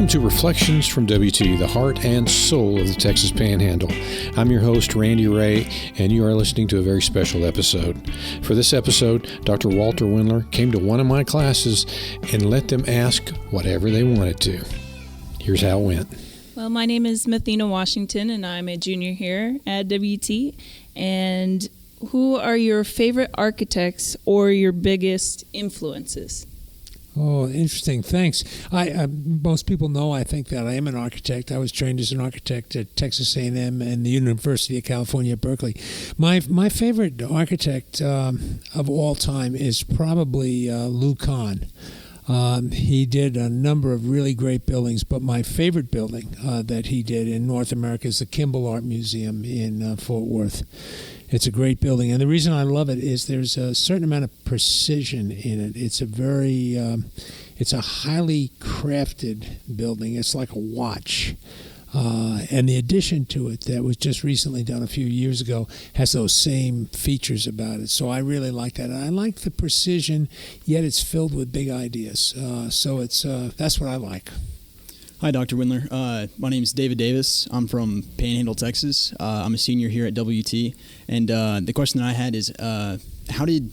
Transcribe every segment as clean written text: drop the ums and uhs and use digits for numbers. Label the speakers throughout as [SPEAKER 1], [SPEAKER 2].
[SPEAKER 1] to Reflections from WT, the heart and soul of the Texas Panhandle. I'm your host, Randy Ray, and you are listening to a very special episode. For this episode, Dr. Walter Wendler came to one of my classes and let them ask whatever they wanted to. Here's how it went.
[SPEAKER 2] Well, my name is Mathena Washington, and I'm a junior here at WT. And who are your favorite architects or your biggest influences?
[SPEAKER 3] Oh, interesting. Thanks. Most people know, I think, that I am an architect. I was trained as an architect at Texas A&M and the University of California at Berkeley. My favorite architect of all time is probably Lou Kahn. He did a number of really great buildings, but my favorite building that he did in North America is the Kimball Art Museum in Fort Worth. It's a great building, and the reason I love it is there's a certain amount of precision in it. It's a highly crafted building. It's like a watch. And the addition to it that was just recently done a few years ago has those same features about it. So I really like that. And I like the precision, yet it's filled with big ideas. So that's what I like.
[SPEAKER 4] Hi, Dr. Wendler. My name is David Davis. I'm from Panhandle, Texas. I'm a senior here at WT. And the question that I had is, how did,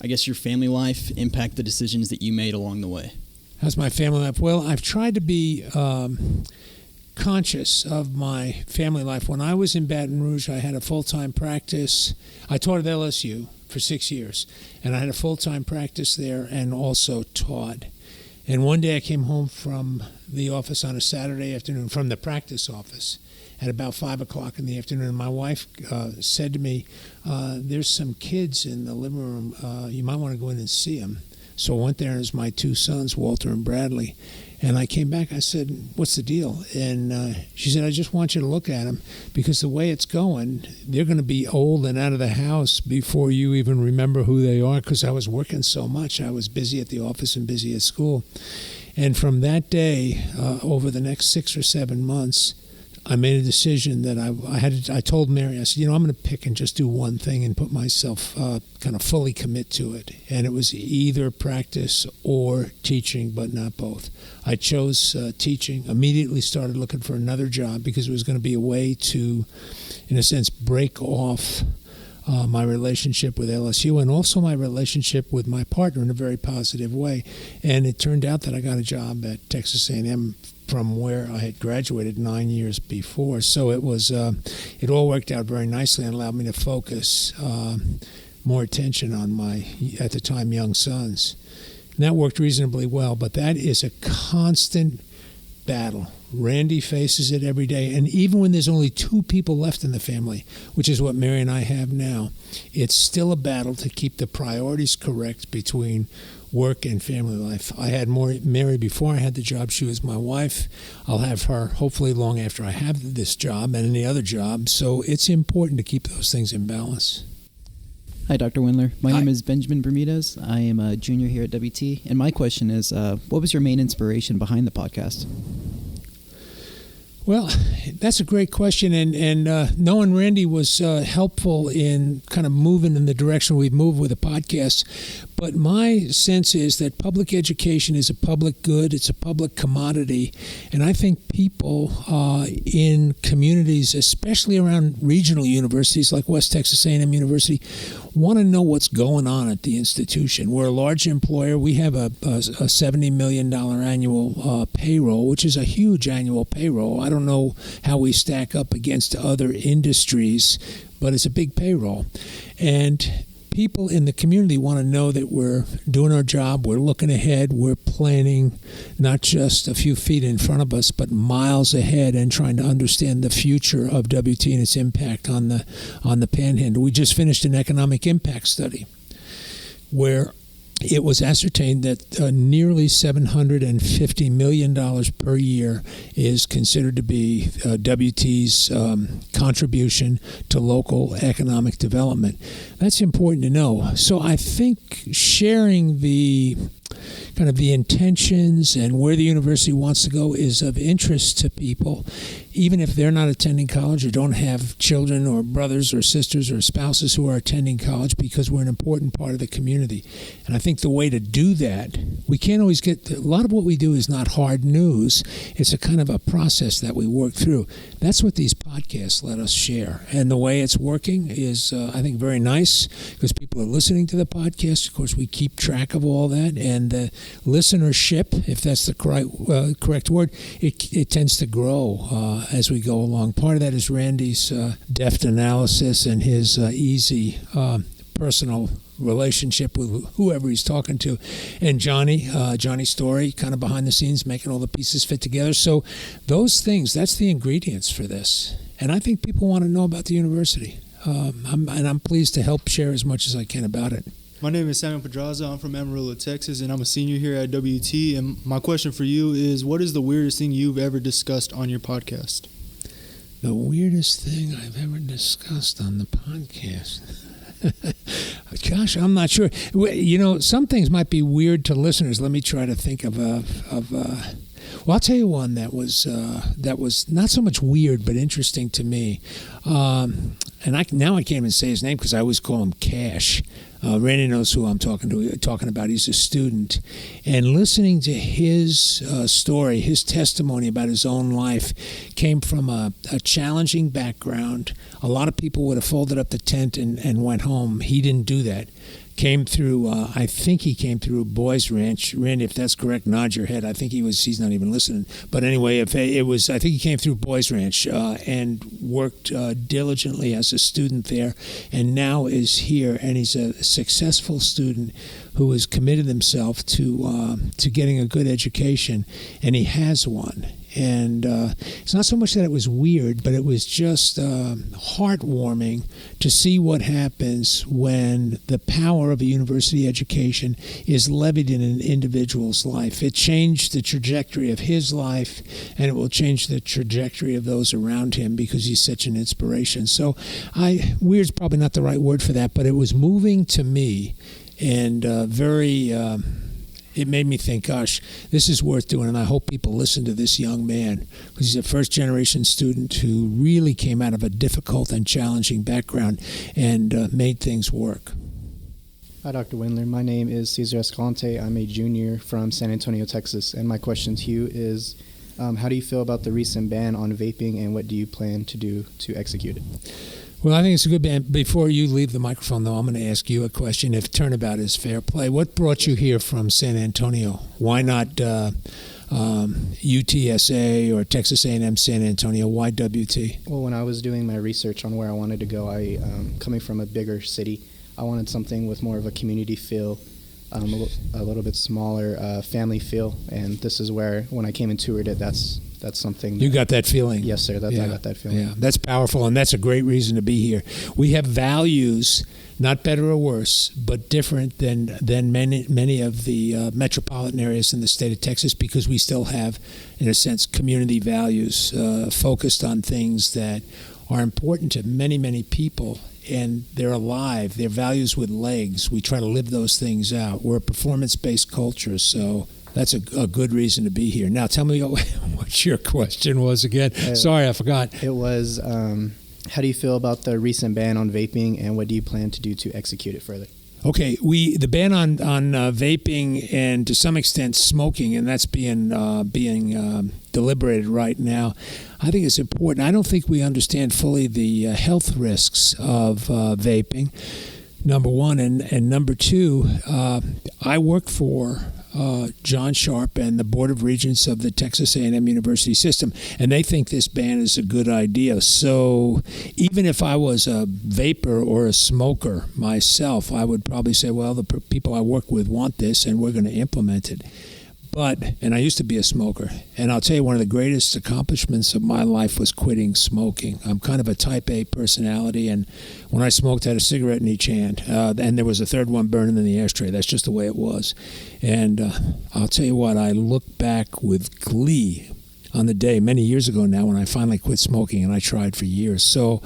[SPEAKER 4] your family life impact the decisions that you made along the way?
[SPEAKER 3] How's my family life? Well, I've tried to be conscious of my family life. When I was in Baton Rouge, I had a full-time practice. I taught at LSU for 6 years, and I had a full-time practice there and also taught. And one day I came home from the office on a Saturday afternoon, from the practice office, at about 5 o'clock in the afternoon. My wife said to me, there's some kids in the living room. You might want to go in and see them. So I went there, and it was my two sons, Walter and Bradley. And I came back, I said, what's the deal? And she said, I just want you to look at them, because the way it's going, they're going to be old and out of the house before you even remember who they are, because I was working so much. I was busy at the office and busy at school. And from that day, over the next 6 or 7 months, I made a decision that I told Mary, I said, I'm going to pick and just do one thing and put myself kind of fully commit to it. And it was either practice or teaching, but not both. I chose teaching, immediately started looking for another job because it was going to be a way to, in a sense, break off my relationship with LSU and also my relationship with my partner in a very positive way. And it turned out that I got a job at Texas A&M from where I had graduated 9 years before. So it was, it all worked out very nicely and allowed me to focus more attention on my, at the time, young sons. And that worked reasonably well, but that is a constant battle. Randy faces it every day, and even when there's only 2 people left in the family, which is what Mary and I have now, it's still a battle to keep the priorities correct between work and family life. I had Mary before I had the job. She was my wife. I'll have her hopefully long after I have this job and any other job. So it's important to keep those things in balance.
[SPEAKER 5] Hi, Dr. Wendler. My name is Benjamin Bermudez. I am a junior here at WT. And my question is, what was your main inspiration behind the podcast?
[SPEAKER 3] Well, that's a great question, and knowing Randy was helpful in kind of moving in the direction we've moved with the podcast. But my sense is that public education is a public good, it's a public commodity, and I think people in communities, especially around regional universities like West Texas A&M University, want to know what's going on at the institution. We're a large employer. We have a $70 million annual payroll, which is a huge annual payroll. I don't know how we stack up against other industries, but it's a big payroll. And people in the community want to know that we're doing our job, we're looking ahead, we're planning not just a few feet in front of us, but miles ahead and trying to understand the future of WT and its impact on the Panhandle. We just finished an economic impact study where it was ascertained that nearly $750 million per year is considered to be WT's contribution to local economic development. That's important to know. So I think sharing the kind of the intentions and where the university wants to go is of interest to people, even if they're not attending college or don't have children or brothers or sisters or spouses who are attending college, because we're an important part of the community. And I think the way to do that, we can't always get, a lot of what we do is not hard news. It's a kind of a process that we work through. That's what these podcasts let us share. And the way it's working is, I think, very nice, because people are listening to the podcast. Of course, we keep track of all that. And the listenership, if that's the correct word, it tends to grow as we go along. Part of that is Randy's deft analysis and his easy personal relationship with whoever he's talking to, and Johnny's story, kind of behind the scenes, making all the pieces fit together. So those things, that's the ingredients for this. And I think people want to know about the university. I'm pleased to help share as much as I can about it.
[SPEAKER 6] My name is Samuel Pedraza. I'm from Amarillo, Texas, and I'm a senior here at WT. And my question for you is, what is the weirdest thing you've ever discussed on your podcast?
[SPEAKER 3] The weirdest thing I've ever discussed on the podcast? Gosh, I'm not sure. You know, some things might be weird to listeners. Let me try to think of well, I'll tell you one that was not so much weird, but interesting to me. And I can't even say his name because I always call him Cash. Randy knows who I'm talking about. He's a student. And listening to his story, his testimony about his own life, came from a challenging background. A lot of people would have folded up the tent and went home. He didn't do that. Came through, I think he came through Boys Ranch. Randy, if that's correct, nod your head. I think he's not even listening. But anyway, I think he came through Boys Ranch and worked diligently as a student there, and now is here, and he's a successful student who has committed himself to getting a good education, and he has one. And it's not so much that it was weird, but it was just heartwarming to see what happens when the power of a university education is levied in an individual's life. It changed the trajectory of his life, and it will change the trajectory of those around him because he's such an inspiration. So weird's probably not the right word for that, but it was moving to me and very... It made me think, gosh, this is worth doing, and I hope people listen to this young man, because he's a first-generation student who really came out of a difficult and challenging background and made things work.
[SPEAKER 7] Hi, Dr. Wendler. My name is Cesar Escalante. I'm a junior from San Antonio, Texas, and my question to you is, how do you feel about the recent ban on vaping, and what do you plan to do to execute it?
[SPEAKER 3] Well, I think it's a good ban. Before you leave the microphone, though, I'm going to ask you a question. If turnabout is fair play, what brought you here from San Antonio? Why not UTSA or Texas A&M San Antonio? Why WT?
[SPEAKER 7] Well, when I was doing my research on where I wanted to go, coming from a bigger city, I wanted something with more of a community feel, a little bit smaller family feel. And this is where, when I came and toured it, that's something.
[SPEAKER 3] You got that feeling?
[SPEAKER 7] Yes, sir. I got that feeling.
[SPEAKER 3] Yeah, that's powerful, and that's a great reason to be here. We have values, not better or worse, but different than many of the metropolitan areas in the state of Texas, because we still have, in a sense, community values focused on things that are important to many, many people, and they're alive. They're values with legs. We try to live those things out. We're a performance-based culture, so that's a good reason to be here. Now, tell me what your question was again. Sorry, I forgot.
[SPEAKER 7] It was, how do you feel about the recent ban on vaping, and what do you plan to do to execute it further?
[SPEAKER 3] Okay, the ban on vaping and to some extent smoking, and that's being deliberated right now, I think it's important. I don't think we understand fully the health risks of vaping, number one. And number two, I work for John Sharp and the Board of Regents of the Texas A&M University system, and they think this ban is a good idea. So even if I was a vapor or a smoker myself, I would probably say, well, the people I work with want this, and we're going to implement it. And I used to be a smoker, and I'll tell you, one of the greatest accomplishments of my life was quitting smoking. I'm kind of a type A personality, and when I smoked, I had a cigarette in each hand, and there was a third one burning in the ashtray. That's just the way it was. And I'll tell you what, I look back with glee on the day, many years ago now, when I finally quit smoking, and I tried for years. So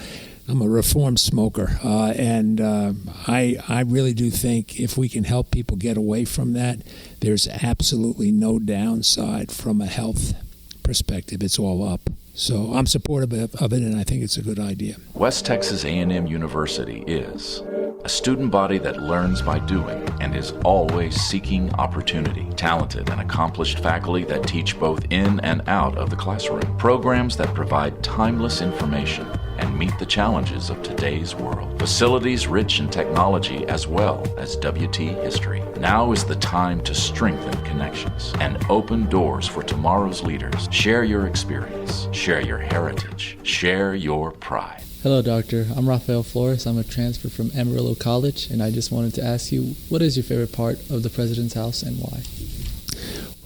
[SPEAKER 3] I'm a reformed smoker, and I really do think if we can help people get away from that, there's absolutely no downside from a health perspective. It's all up. So I'm supportive of it, and I think it's a good idea.
[SPEAKER 8] West Texas A&M University is a student body that learns by doing and is always seeking opportunity. Talented and accomplished faculty that teach both in and out of the classroom. Programs that provide timeless information and meet the challenges of today's world. Facilities rich in technology as well as WT history. Now is the time to strengthen connections and open doors for tomorrow's leaders. Share your experience. Share your heritage. Share your pride.
[SPEAKER 9] Hello, Doctor. I'm Rafael Flores. I'm a transfer from Amarillo College, and I just wanted to ask you, what is your favorite part of the President's House and why?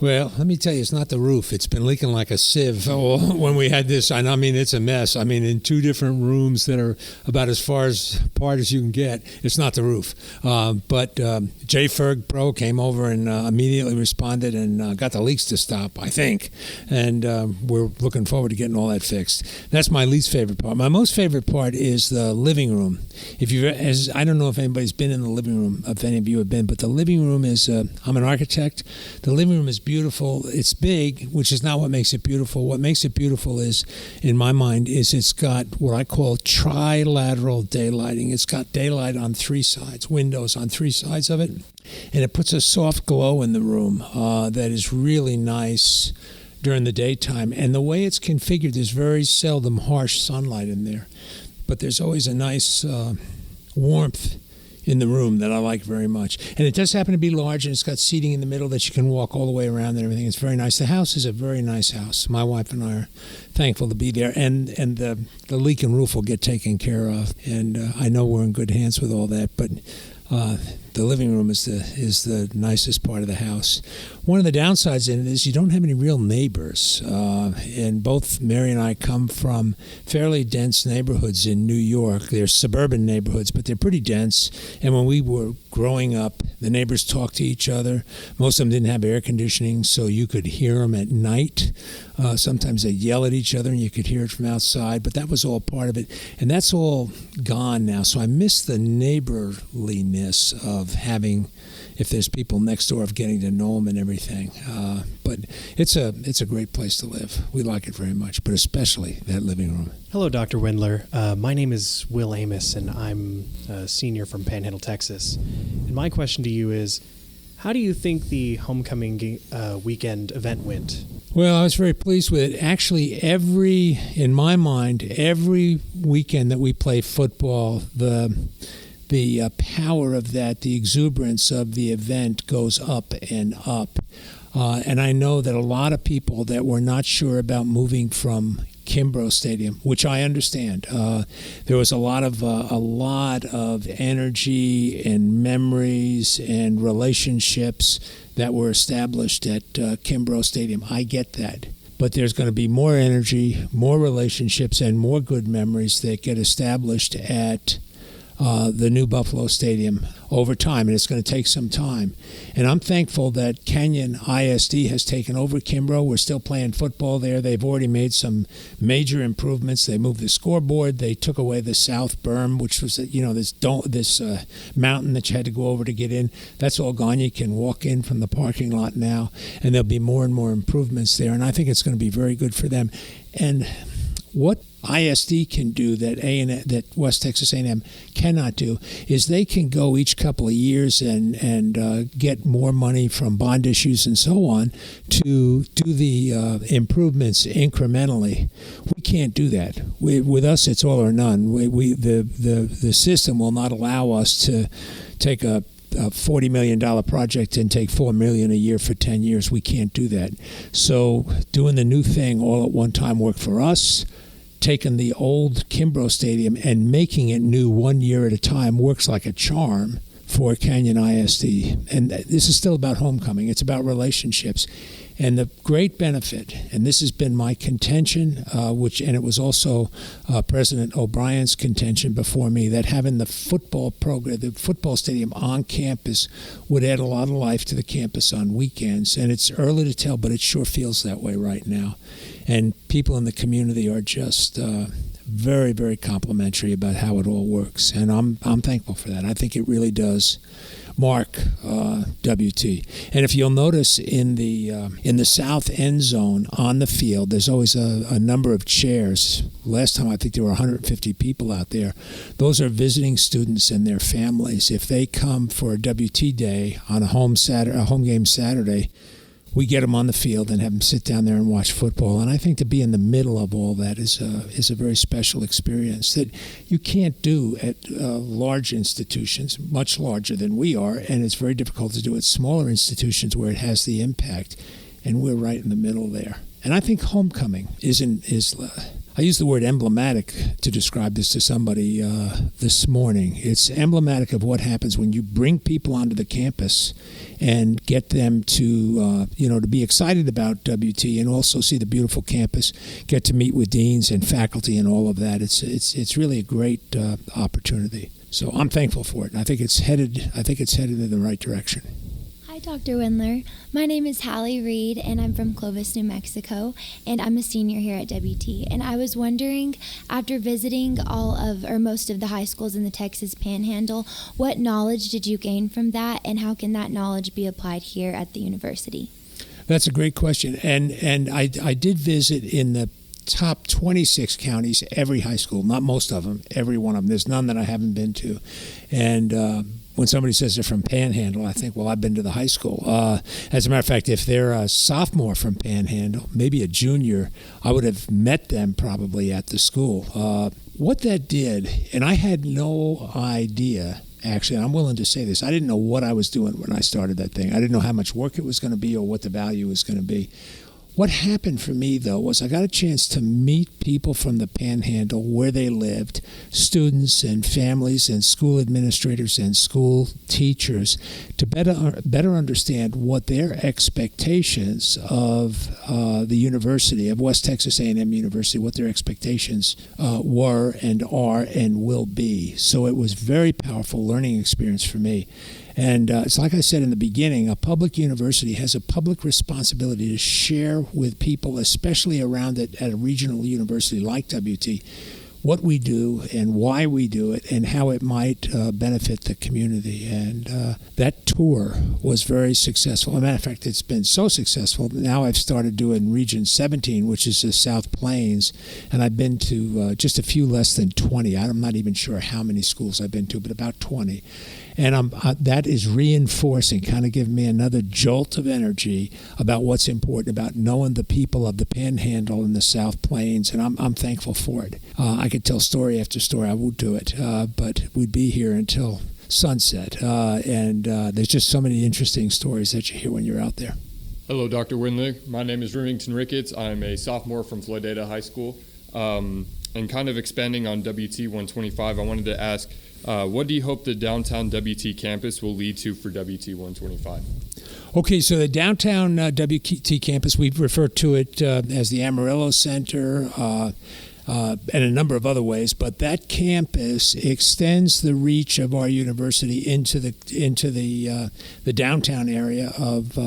[SPEAKER 3] Well, let me tell you, it's not the roof. It's been leaking like a sieve when we had this. I mean, it's a mess. I mean, in two different rooms that are about as far apart as you can get. It's not the roof. But Jay Ferg Pro came over and immediately responded and got the leaks to stop, I think. And we're looking forward to getting all that fixed. That's my least favorite part. My most favorite part is the living room. I don't know if anybody's been in the living room, if any of you have been, but the living room is, I'm an architect. The living room is beautiful. It's big, which is not what makes it beautiful. What makes it beautiful is, in my mind, is it's got what I call trilateral daylighting. It's got daylight on three sides, windows on three sides of it, and it puts a soft glow in the room that is really nice during the daytime. And the way it's configured, there's very seldom harsh sunlight in there, but there's always a nice warmth in the room that I like very much. And it does happen to be large, and it's got seating in the middle that you can walk all the way around and everything. It's very nice. The house is a very nice house. My wife and I are thankful to be there. And the leak and roof will get taken care of. And I know we're in good hands with all that, but the living room is the nicest part of the house. One of the downsides in it is you don't have any real neighbors. And both Mary and I come from fairly dense neighborhoods in New York. They're suburban neighborhoods, but they're pretty dense. And when we were growing up, the neighbors talked to each other. Most of them didn't have air conditioning, so you could hear them at night. Sometimes they'd yell at each other, and you could hear it from outside. But that was all part of it. And that's all gone now. So I miss the neighborliness of having, if there's people next door, of getting to know them and everything. But it's a great place to live. We like it very much, but especially that living room.
[SPEAKER 10] Hello, Dr. Wendler. My name is Will Amos, and I'm a senior from Panhandle, Texas. And my question to you is, how do you think the homecoming weekend event went?
[SPEAKER 3] Well, I was very pleased with it. Actually, in my mind, every weekend that we play football, the power of that, the exuberance of the event goes up and up. And I know that a lot of people that were not sure about moving from Kimbrough Stadium, which I understand, there was a lot of energy and memories and relationships that were established at Kimbrough Stadium. I get that. But there's going to be more energy, more relationships, and more good memories that get established at the new Buffalo Stadium over time, and it's going to take some time. And I'm thankful that Kenyon ISD has taken over Kimbrough. We're still playing football there. They've already made some major improvements. They moved the scoreboard. They took away the south berm, which was this mountain that you had to go over to get in. That's all gone. You can walk in from the parking lot now, and there'll be more and more improvements there. And I think it's going to be very good for them. And what ISD can do that West Texas A&M cannot do is they can go each couple of years and get more money from bond issues and so on to do the improvements incrementally. We can't do that. With us, it's all or none. The system will not allow us to take a $40 million project and take $4 million a year for 10 years. We can't do that. So doing the new thing all at one time worked for us. Taking the old Kimbrough Stadium and making it new 1 year at a time works like a charm for Kenyon ISD. And this is still about homecoming. It's about relationships. And the great benefit, and this has been my contention, and it was also President O'Brien's contention before me, that having the football program, the football stadium on campus would add a lot of life to the campus on weekends. And it's early to tell, but it sure feels that way right now. And people in the community are just very, very complimentary about how it all works, and I'm thankful for that. I think it really does mark WT. And if you'll notice in the south end zone on the field, there's always a number of chairs. Last time I think there were 150 people out there. Those are visiting students and their families. If they come for a WT day on a home game Saturday, we get them on the field and have them sit down there and watch football. And I think to be in the middle of all that is a very special experience that you can't do at large institutions, much larger than we are, and it's very difficult to do at smaller institutions where it has the impact. And we're right in the middle there. And I think homecoming is I used the word emblematic to describe this to somebody this morning. It's emblematic of what happens when you bring people onto the campus and get them to be excited about WT and also see the beautiful campus, get to meet with deans and faculty and all of that. It's really a great opportunity. So I'm thankful for it. And I think it's headed in the right direction.
[SPEAKER 11] Hi, Dr. Wendler. My name is Hallie Reed, and I'm from Clovis, New Mexico, and I'm a senior here at WT. And I was wondering, after visiting most of the high schools in the Texas Panhandle, what knowledge did you gain from that, and how can that knowledge be applied here at the university?
[SPEAKER 3] That's a great question. And I did visit in the top 26 counties, every high school, not most of them, every one of them. There's none that I haven't been to. And when somebody says they're from Panhandle, I think, well, I've been to the high school. As a matter of fact, if they're a sophomore from Panhandle, maybe a junior, I would have met them probably at the school. What that did, and I had no idea, actually, and I'm willing to say this, I didn't know what I was doing when I started that thing. I didn't know how much work it was going to be or what the value was going to be. What happened for me, though, was I got a chance to meet people from the Panhandle where they lived, students and families and school administrators and school teachers, to better understand what their expectations of the university, of West Texas A&M University, what their expectations were and are and will be. So it was a very powerful learning experience for me. And it's like I said in the beginning, a public university has a public responsibility to share with people, especially around it at a regional university like WT, what we do and why we do it and how it might benefit the community. And that tour was very successful. As a matter of fact, it's been so successful that now I've started doing Region 17, which is the South Plains, and I've been to just a few less than 20. I'm not even sure how many schools I've been to, but about 20. And that is reinforcing, kind of giving me another jolt of energy about what's important, about knowing the people of the Panhandle and the South Plains, and I'm thankful for it. I could tell story after story. I won't do it, but we'd be here until sunset. And there's just so many interesting stories that you hear when you're out there.
[SPEAKER 12] Hello, Dr. Wendler. My name is Remington Ricketts. I'm a sophomore from Floydada High School. And kind of expanding on WT 125, I wanted to ask, what do you hope the downtown WT campus will lead to for WT 125?
[SPEAKER 3] Okay, so the downtown WT campus, we refer to it as the Amarillo Center and a number of other ways, but that campus extends the reach of our university into the downtown area of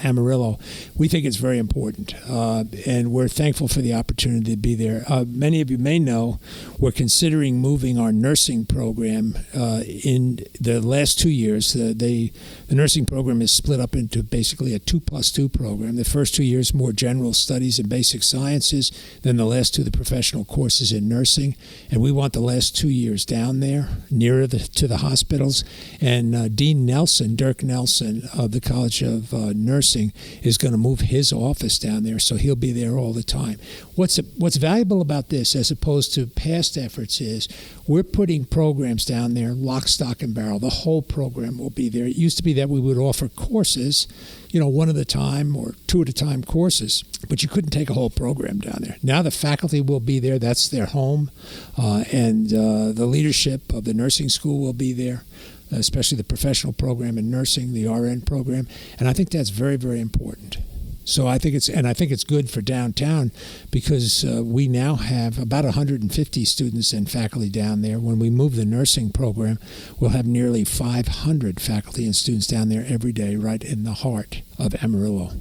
[SPEAKER 3] Amarillo. We think it's very important, and we're thankful for the opportunity to be there. Many of you may know we're considering moving our nursing program in the last 2 years. The nursing program is split up into basically a 2+2 program. The first 2 years more general studies and basic sciences, then the last two the professional courses in nursing, and we want the last 2 years down there, nearer to the hospitals. And Dean Nelson, Dirk Nelson of the College of Nursing, is going to move his office down there, so he'll be there all the time. What's valuable about this, as opposed to past efforts, is we're putting programs down there, lock, stock, and barrel. The whole program will be there. It used to be that we would offer courses, one at a time or two at a time courses, but you couldn't take a whole program down there. Now the faculty will be there. That's their home. And the leadership of the nursing school will be there, especially the professional program in nursing, the RN program. And I think that's very, very important. So I think it's good for downtown because we now have about 150 students and faculty down there. When we move the nursing program, we'll have nearly 500 faculty and students down there every day, right in the heart of Amarillo.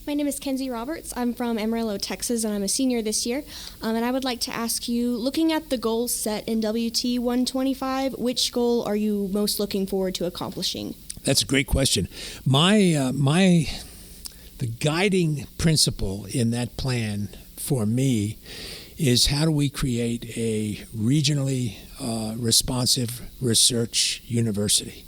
[SPEAKER 11] My
[SPEAKER 13] My name is Kenzie Roberts. I'm from Amarillo, Texas, and I'm a senior this year. And I would like to ask you, looking at the goals set in WT 125, which goal are you most looking forward to accomplishing?
[SPEAKER 3] That's a great question. The guiding principle in that plan for me is how do we create a regionally responsive research university.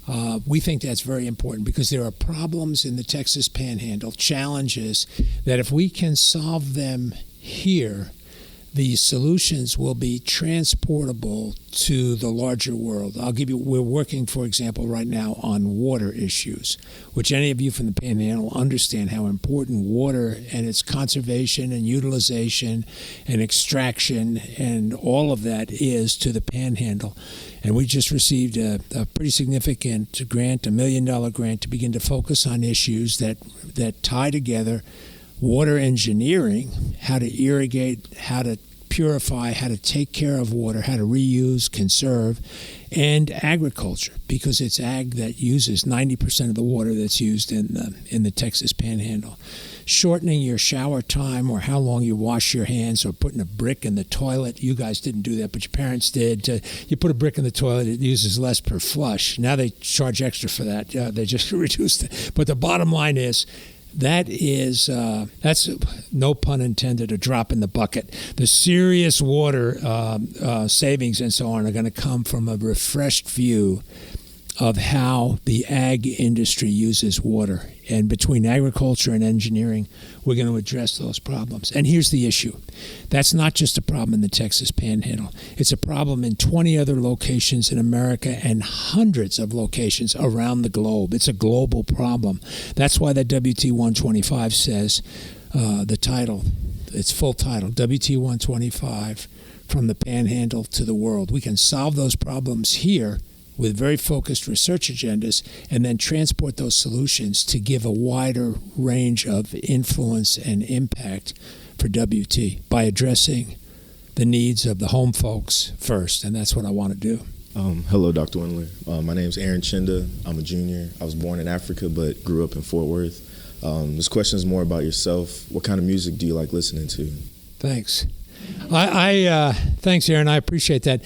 [SPEAKER 3] We think that's very important because there are problems in the Texas Panhandle, challenges that if we can solve them here, the solutions will be transportable to the larger world. We're working, for example, right now on water issues, which any of you from the Panhandle understand how important water and its conservation and utilization and extraction and all of that is to the Panhandle. And we just received a pretty significant grant, $1 million grant, to begin to focus on issues that tie together water engineering, how to irrigate, how to purify, how to take care of water, how to reuse, conserve, and agriculture, because it's ag that uses 90% of the water that's used in the Texas Panhandle. Shortening your shower time or how long you wash your hands, or putting a brick in the toilet. You guys didn't do that, but your parents did. You put a brick in the toilet, it uses less per flush. Now they charge extra for that. They just reduced it. But the bottom line is, that's, no pun intended, a drop in the bucket. The serious water savings and so on are going to come from a refreshed view of how the ag industry uses water. And between agriculture and engineering, we're going to address those problems. And here's the issue. That's not just a problem in the Texas Panhandle. It's a problem in 20 other locations in America and hundreds of locations around the globe. It's a global problem. That's why that WT 125 says, the title, its full title, WT 125, From the Panhandle to the World. We can solve those problems here with very focused research agendas, and then transport those solutions to give a wider range of influence and impact for WT by addressing the needs of the home folks first, and that's what I want to do.
[SPEAKER 14] Hello, Dr. Wendler. My name is Aaron Chinda. I'm a junior. I was born in Africa but grew up in Fort Worth. This question is more about yourself. What kind of music do you like listening to?
[SPEAKER 3] Thanks. Thanks, Aaron. I appreciate that.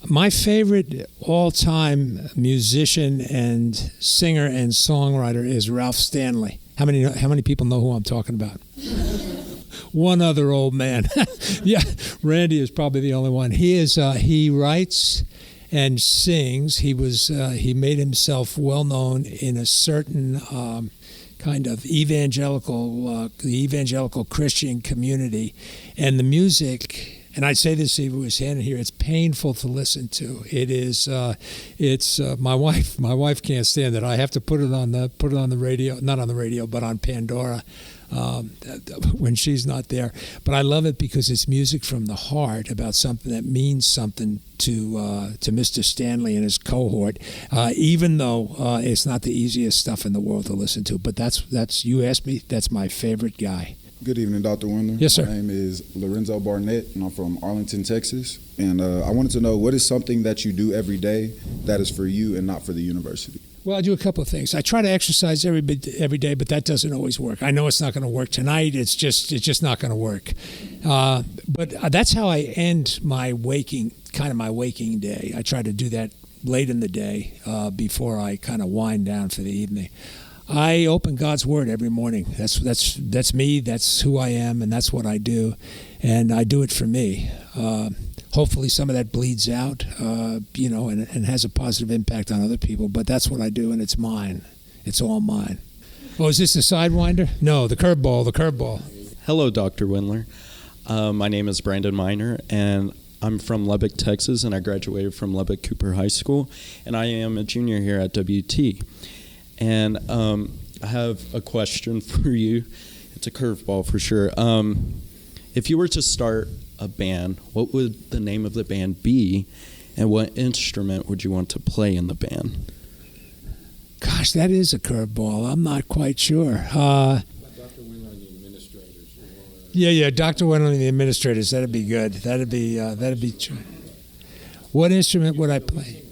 [SPEAKER 3] My favorite all-time musician and singer and songwriter is Ralph Stanley. How many people know who I'm talking about? One other old man. Yeah, Randy is probably the only one. He writes and sings. He made himself well known in a certain kind of evangelical Christian community, and the music. And I'd say this if he was standing here. It's painful to listen to. It is. My wife. My wife can't stand it. I have to put it on the radio, not on the radio, but on Pandora when she's not there. But I love it because it's music from the heart about something that means something to Mr. Stanley and his cohort. Even though it's not the easiest stuff in the world to listen to. But that's you asked me. That's my favorite guy.
[SPEAKER 15] Good evening, Dr. Wendler.
[SPEAKER 3] Yes, sir.
[SPEAKER 15] My name is Lorenzo Barnett, and I'm from Arlington, Texas. And I wanted to know, what is something that you do every day that is for you and not for the university?
[SPEAKER 3] Well, I do a couple of things. I try to exercise every day, but that doesn't always work. I know it's not going to work tonight. It's just not going to work. But that's how I end my waking day. I try to do that late in the day before I kind of wind down for the evening. I open God's Word every morning. That's me. That's who I am, and that's what I do, and I do it for me. Hopefully, some of that bleeds out, and has a positive impact on other people. But that's what I do, and it's mine. It's all mine. Oh, is this the Sidewinder? No, the curveball. The curveball.
[SPEAKER 16] Hello, Dr. Wendler. My name is Brandon Miner, and I'm from Lubbock, Texas, and I graduated from Lubbock Cooper High School, and I am a junior here at WT. And I have a question for you. It's a curveball for sure. If you were to start a band, what would the name of the band be, and what instrument would you want to play in the band?
[SPEAKER 3] Gosh, that is a curveball. I'm not quite sure.
[SPEAKER 1] Dr. Wendler and the administrators.
[SPEAKER 3] Yeah, Dr. Wendler and the administrators. That'd be good. That'd be true. What instrument would I play?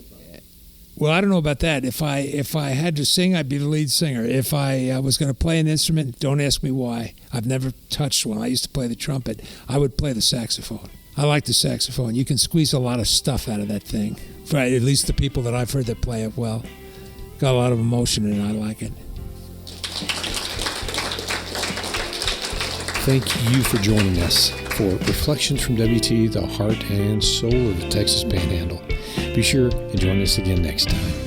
[SPEAKER 3] Well, I don't know about that. If I had to sing, I'd be the lead singer. If I was going to play an instrument, don't ask me why. I've never touched one. I used to play the trumpet. I would play the saxophone. I like the saxophone. You can squeeze a lot of stuff out of that thing. Right, at least the people that I've heard that play it well. Got a lot of emotion and I like it.
[SPEAKER 1] Thank you for joining us for Reflections from WT, the heart and soul of the Texas Panhandle. Be sure and join us again next time.